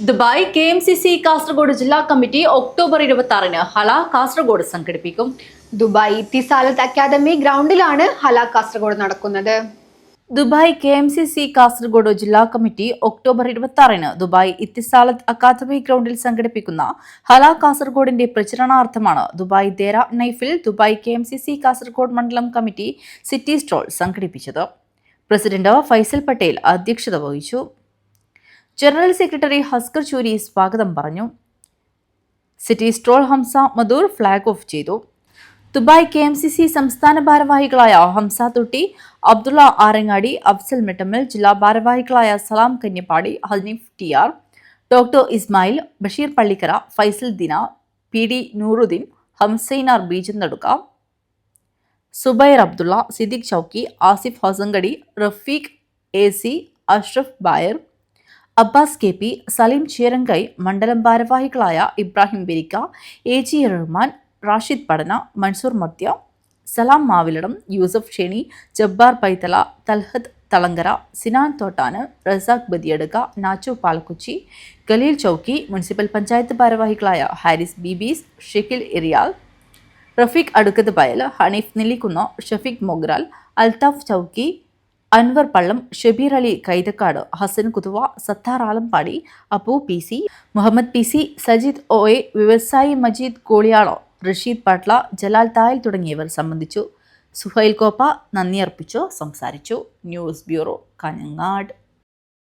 Dubai KMCC Kasaragod ജില്ലാ committee October 26-ന് Hala Kasaragod സംഘടിപ്പിക്കും. Dubai ഇത്തിസാലത്ത് academy ഗ്രൗണ്ടിലാണ് Hala Kasaragod നടക്കുന്നത്. ദുബായ് KMCC കാസർഗോഡ് ജില്ലാ കമ്മിറ്റി ഒക്ടോബർ 26-ന് ദുബായ് ഇത്തിസാലത്ത് അക്കാദമി ഗ്രൗണ്ടിൽ സംഘടിപ്പിക്കുന്ന ഹല കാസർഗോഡിന്റെ പ്രചരണാർത്ഥമാണ് ദുബായ് ദേര നൈഫിൽ ദുബായ് KMCC കാസർഗോഡ് മണ്ഡലം കമ്മിറ്റി സിറ്റി സ്ട്രോൾ സംഘടിപ്പിച്ചത്. പ്രസിഡന്റ് ഫൈസൽ പട്ടേൽ അധ്യക്ഷത വഹിച്ചു. ജനറൽ സെക്രട്ടറി ഹസ്കർ ചൂരി സ്വാഗതം പറഞ്ഞു. City stroll Hamza Madhur flag off ചെയ്തു. ദുബായ് KMCC സംസ്ഥാന ഭാരവാഹികളായ ഹംസ തൊട്ടി, അബ്ദുള്ള ആറങ്ങാടി, അഫ്സൽ മെട്ടമ്മൽ, ജില്ലാ ഭാരവാഹികളായ Salam Kanyappadi, Hanif TR, doctor Ismail, Basheer Pallikkara, Faisal Dina, PD Nooruddeen, Hamsainar Beejan Naduka, Zubair Abdulla, Siddique Chowki, Asif Hasangadi, Rafeeq AC, Ashraf Bayar, Abbas KP, Saleem Cheerangai, മണ്ഡലം ഭാരവാഹികളായ ഇബ്രാഹിം ബെരിക്ക, AG റഹ്മാൻ, റാഷിദ് പടന, മൻസൂർ മത്യ, സലാം മാവിലടം, യൂസഫ് ഷെനി, ജബ്ബാർ പൈത്തല, തൽഹത്ത് തളങ്കര, സിനാൻ തോട്ടാന്, റസാഖ് ബദിയടുക്ക, നാച്ചു പാലക്കുച്ചി, ഖലീൽ ചൌക്കി, മുനിസിപ്പൽ പഞ്ചായത്ത് ഭാരവാഹികളായ ഹാരിസ് ബീബീസ്, ഷെക്കിൽ എറിയാൽ, റഫീഖ് അടുക്കത്ത് പയൽ, ഹനീഫ് നെല്ലിക്കുന്ന്, ഷഫീഖ് മൊഗ്രാൽ, അൽതാഫ് ചൌക്കി, അൻവർ പള്ളം, Shabeer Ali Kaithakkad, Hasan കുതുവ, Sattar Alampady, Appu PC, Muhammad PC, Sajid OA, വ്യവസായി മജീദ് കോളിയാളോ, റഷീദ് പാട്ല, ജലാൽ തായൽ തുടങ്ങിയവർ സംബന്ധിച്ചു. സുഹൈൽ കോപ്പ നന്ദി അർപ്പിച്ചു സംസാരിച്ചു. News bureau, Kanhangad.